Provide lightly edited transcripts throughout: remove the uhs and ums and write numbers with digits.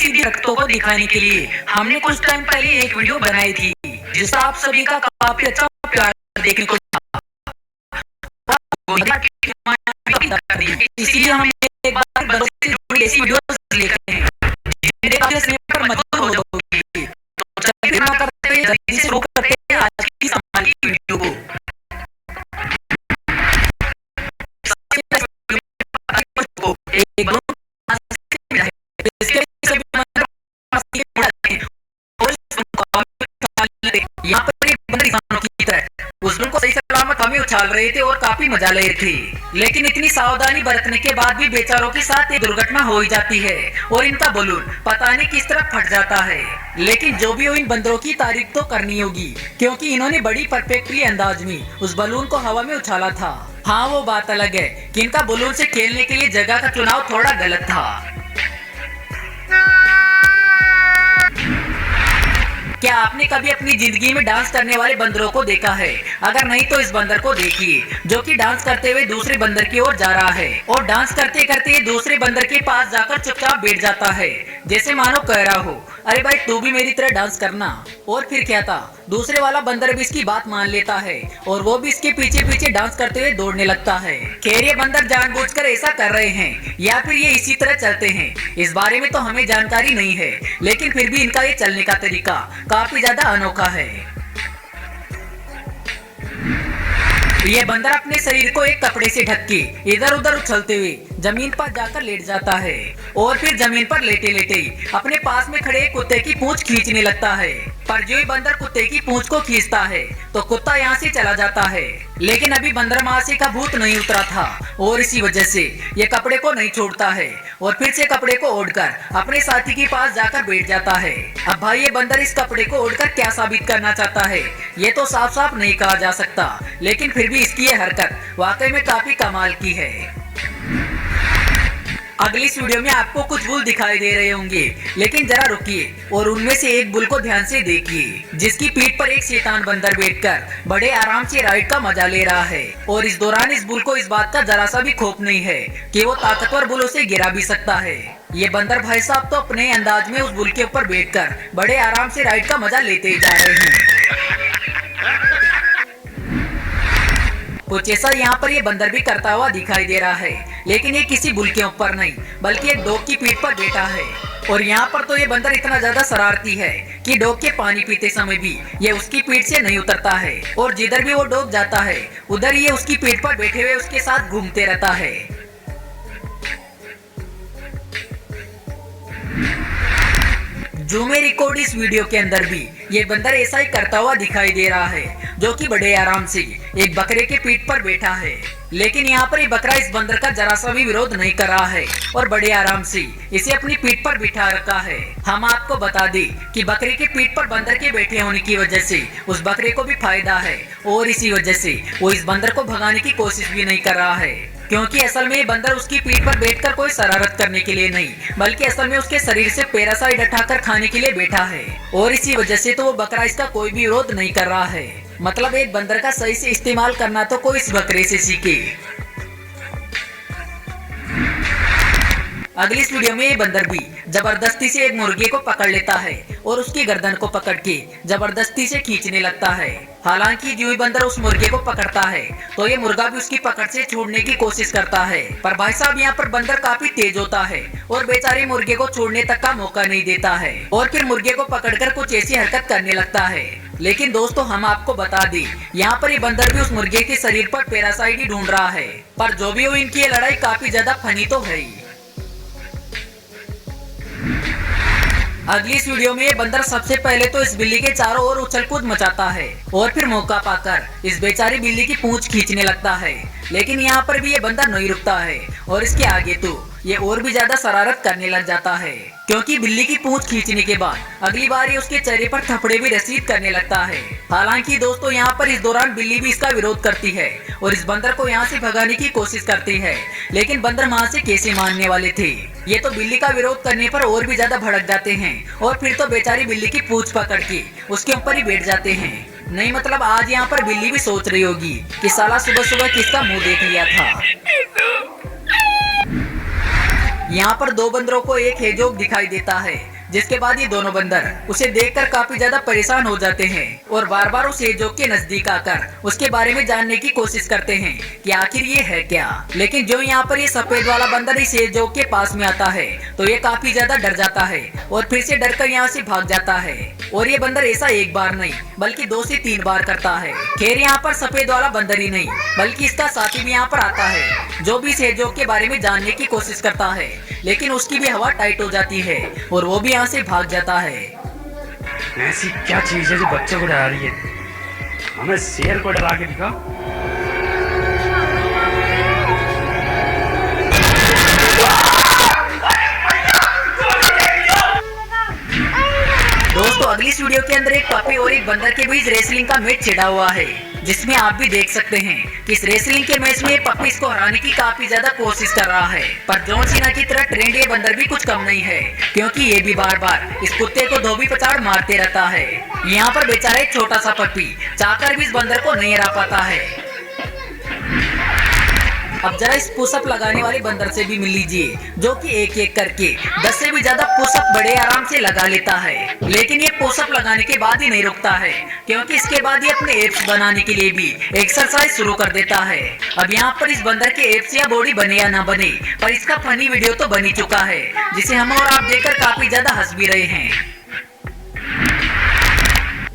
सीधी हरकतों को दिखाने के लिए हमने कुछ टाइम पहले एक वीडियो बनाई थी जिसका आप सभी का काफी अच्छा प्यार देखने को मिला। इसलिए हम एक बार बंदरों से जुड़ी ऐसी वीडियोस लेकर हैं जिनके काफी पर मदद हो जाएगी। तो चलिए ना करते हैं, जल्दी से शुरू करते हैं आज की हमारी वीडियो को। एक ग्रुप इसके सभी बंदर यहाँ पर एक बंदर इंसानों की तरह उस बलून को सही सलामत हमें उछाल रहे थे और काफी मजा ले रहे थे। लेकिन इतनी सावधानी बरतने के बाद भी बेचारों के साथ एक दुर्घटना हो ही जाती है और इनका बलून पता नहीं किस तरह फट जाता है। लेकिन जो भी हो, इन बंदरों की तारीफ तो करनी होगी क्योंकि इन्होंने बड़ी परफेक्टली अंदाज में उस बलून को हवा में उछाला था। हाँ, वो बात अलग है कि इनका बलून से खेलने के लिए जगह का चुनाव थोड़ा गलत था। क्या आपने कभी अपनी जिंदगी में डांस करने वाले बंदरों को देखा है? अगर नहीं तो इस बंदर को देखिए जो कि डांस करते हुए दूसरे बंदर की ओर जा रहा है और डांस करते करते दूसरे बंदर के पास जाकर चुपचाप बैठ जाता है जैसे मानो कह रहा हो, अरे भाई तू भी मेरी तरह डांस करना। और फिर क्या था, दूसरे वाला बंदर भी इसकी बात मान लेता है और वो भी इसके पीछे पीछे डांस करते हुए दौड़ने लगता है। खैर ये बंदर जानबूझकर ऐसा कर रहे हैं या फिर ये इसी तरह चलते हैं, इस बारे में तो हमें जानकारी नहीं है, लेकिन फिर भी इनका ये चलने का तरीका काफी ज्यादा अनोखा है। ये बंदर अपने शरीर को एक कपड़े से ढक के इधर उधर उछलते हुए जमीन पर जाकर लेट जाता है और फिर जमीन पर लेटे लेटे अपने पास में खड़े कुत्ते की पूंछ खींचने लगता है। पर जो ही बंदर कुत्ते की पूंछ को खींचता है तो कुत्ता यहाँ से चला जाता है। लेकिन अभी बंदर मासी का भूत नहीं उतरा था और इसी वजह से ये कपड़े को नहीं छोड़ता है और फिर से कपड़े को ओढ़कर अपने साथी के पास जाकर बैठ जाता है। अब भाई ये बंदर इस कपड़े को ओढ़कर क्या साबित करना चाहता है ये तो साफ साफ नहीं कहा जा सकता, लेकिन फिर भी इसकी ये हरकत वाकई में काफी कमाल की है। अगली इस वीडियो में आपको कुछ बुल दिखाई दे रहे होंगे, लेकिन जरा रुकिए और उनमें से एक बुल को ध्यान से देखिए जिसकी पीठ पर एक शैतान बंदर बैठकर बड़े आराम से राइड का मजा ले रहा है। और इस दौरान इस बुल को इस बात का जरा सा भी खौफ नहीं है कि वो ताकतवर बुल उसे गिरा भी सकता है। ये बंदर भाई साहब तो अपने अंदाज में उस बुल के ऊपर बैठकर बड़े आराम से राइड का मजा लेते ही जा रहे हैं। कुछ ऐसा यहाँ पर ये बंदर भी करता हुआ दिखाई दे रहा है, लेकिन ये किसी बुल के ऊपर नहीं बल्कि एक डॉग की पीठ पर बैठा है। और यहाँ पर तो ये बंदर इतना ज्यादा शरारती है कि डॉग के पानी पीते समय भी ये उसकी पीठ से नहीं उतरता है और जिधर भी वो डॉग जाता है उधर ये उसकी पीठ पर बैठे हुए उसके साथ घूमते रहता है। जो मैं रिकॉर्ड इस वीडियो के अंदर भी ये बंदर ऐसा ही करता हुआ दिखाई दे रहा है जो कि बड़े आराम से एक बकरे के पीठ पर बैठा है। लेकिन यहाँ पर ये बकरा इस बंदर का जरा सा भी विरोध नहीं कर रहा है और बड़े आराम से इसे अपनी पीठ पर बिठा रखा है। हम आपको बता दें कि बकरे के पीठ पर बंदर के बैठे होने की वजह से उस बकरे को भी फायदा है और इसी वजह से वो इस बंदर को भगाने की कोशिश भी नहीं कर रहा है, क्योंकि असल में ये बंदर उसकी पीठ पर बैठकर कोई शरारत करने के लिए नहीं बल्कि असल में उसके शरीर से पैरासाइट हटाकर खाने के लिए बैठा है और इसी वजह से तो वो बकरा इसका कोई भी विरोध नहीं कर रहा है। मतलब एक बंदर का सही से इस्तेमाल करना तो कोई इस बकरे से सीखे। अगली इस वीडियो में ये बंदर भी जबरदस्ती से एक मुर्गे को पकड़ लेता है और उसकी गर्दन को पकड़ के जबरदस्ती से खींचने लगता है। हालांकि जो ही बंदर उस मुर्गे को पकड़ता है तो ये मुर्गा भी उसकी पकड़ से छोड़ने की कोशिश करता है, पर भाई साहब यहाँ पर बंदर काफी तेज होता है और बेचारे मुर्गे को छोड़ने तक का मौका नहीं देता है और फिर मुर्गे को पकड़कर कुछ ऐसी हरकत करने लगता है। लेकिन दोस्तों हम आपको बता दें यहाँ पर ये बंदर भी उस मुर्गे के शरीर पर पैरासाइट ही ढूंढ रहा है, पर जो भी हो इनकी ये लड़ाई काफी ज्यादा फनी तो है ही। अगली इस वीडियो में ये बंदर सबसे पहले तो इस बिल्ली के चारों ओर उछल कूद मचाता है और फिर मौका पाकर इस बेचारी बिल्ली की पूंछ खींचने लगता है। लेकिन यहाँ पर भी ये बंदर नहीं रुकता है और इसके आगे तो ये और भी ज्यादा शरारत करने लग जाता है, क्योंकि बिल्ली की पूंछ खींचने के बाद अगली बार ये उसके चेहरे पर थपड़े भी रसीद करने लगता है। हालांकि दोस्तों यहाँ पर इस दौरान बिल्ली भी इसका विरोध करती है और इस बंदर को यहाँ से भगाने की कोशिश करती है, लेकिन बंदर वहाँ से कैसे मानने वाले थे। ये तो बिल्ली का विरोध करने पर और भी ज्यादा भड़क जाते हैं और फिर तो बेचारी बिल्ली की पूंछ पकड़ के उसके ऊपर ही बैठ जाते हैं। नहीं मतलब आज यहाँ पर बिल्ली भी सोच रही होगी कि साला सुबह सुबह किसका मुंह देख लिया था। यहाँ पर दो बंदरों को एक हेजोग दिखाई देता है जिसके बाद ये दोनों बंदर उसे देखकर काफी ज्यादा परेशान हो जाते हैं और बार बार उस हेजोग के नजदीक आकर उसके बारे में जानने की कोशिश करते हैं कि आखिर ये है क्या। लेकिन जो यहाँ पर ये सफेद वाला बंदर इस हेजोग के पास में आता है तो ये काफी ज्यादा डर जाता है और फिर से डरकर यहाँ से भाग जाता है। और ये बंदर ऐसा एक बार नहीं बल्कि 2 से 3 बार करता है। खैर यहाँ पर सफेद वाला बंदर ही नहीं बल्कि इसका साथी भी यहाँ पर आता है जो भी इस हेजोग के बारे में जानने की कोशिश करता है, लेकिन उसकी भी हवा टाइट हो जाती है और वो भी यहाँ से भाग जाता है। ऐसी क्या चीज है जो बच्चों को डरा रही है? हमें शेर को डरा के दिखा। दोस्तों अगली इस वीडियो के अंदर एक पपी और एक बंदर के बीच रेसलिंग का मैच छिड़ा हुआ है, जिसमें आप भी देख सकते हैं कि इस रेसलिंग के मैच में पपी इसको हराने की काफी ज्यादा कोशिश कर रहा है। पर जॉन सीना की तरह ट्रेंड ये बंदर भी कुछ कम नहीं है, क्योंकि ये भी बार बार इस कुत्ते को धोबी पछाड़ मारते रहता है। यहाँ पर बेचारा एक छोटा सा पपी चाहकर भी इस बंदर को नहीं हरा पाता है। अब जरा इस पुशअप लगाने वाले बंदर से भी मिल लीजिए, जो कि एक एक करके 10 से भी ज्यादा पुशअप बड़े आराम से लगा लेता है। लेकिन ये पुशअप लगाने के बाद ही नहीं रुकता है, क्योंकि इसके बाद ये अपने एब्स बनाने के लिए भी एक्सरसाइज शुरू कर देता है। अब यहाँ पर इस बंदर के एब्स या बॉडी बने या ना बने, पर इसका फनी वीडियो तो बन ही चुका है, जिसे हम और आप देखकर काफी ज्यादा हंस भी रहे हैं।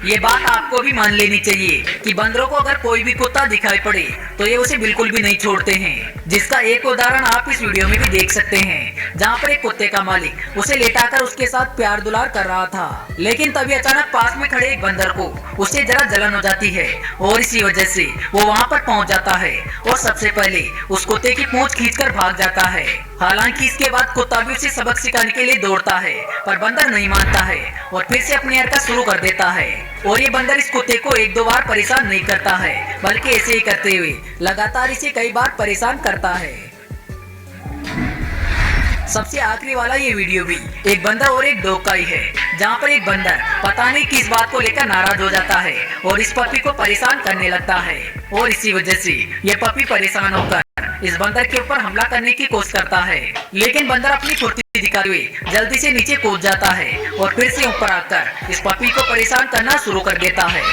ये बात आपको भी मान लेनी चाहिए कि बंदरों को अगर कोई भी कुत्ता दिखाई पड़े तो ये उसे बिल्कुल भी नहीं छोड़ते हैं, जिसका एक उदाहरण आप इस वीडियो में भी देख सकते हैं, जहाँ पर एक कुत्ते का मालिक उसे लेटाकर उसके साथ प्यार दुलार कर रहा था। लेकिन तभी अचानक पास में खड़े एक बंदर को उससे जरा जलन हो जाती है और इसी वजह से वो वहाँ पर पहुँच जाता है और सबसे पहले उस कुत्ते की पूंछ खींचकर भाग जाता है। हालांकि इसके बाद कुत्ता भी उसे सबक सिखाने के लिए दौड़ता है, पर बंदर नहीं मानता है और फिर से अपनी हरकत शुरू कर देता है। और ये बंदर इस कुत्ते को 1-2 बार परेशान नहीं करता है, बल्कि ऐसे ही करते हुए लगातार इसे कई बार परेशान करता है। सबसे आखिरी वाला ये वीडियो भी एक बंदर और एक डॉग का ही है, जहाँ पर एक बंदर पता नहीं किस बात को लेकर नाराज हो जाता है और इस पपी को परेशान करने लगता है। और इसी वजह से ये पपी परेशान होकर इस बंदर के ऊपर हमला करने की कोशिश करता है, लेकिन बंदर अपनी फुर्ती दिखाते हुए जल्दी से नीचे कूद जाता है और फिर से ऊपर आकर इस पपी को परेशान करना शुरू कर देता है।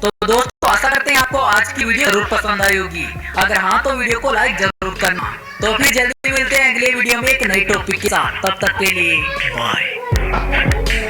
तो दोस्तों आशा करते हैं आपको आज की वीडियो जरूर पसंद आई होगी। अगर हाँ तो वीडियो को लाइक जरूर करना। तो फिर जल्दी मिलते हैं अगले वीडियो में एक नई टॉपिक के साथ। तब तक के लिए बाय।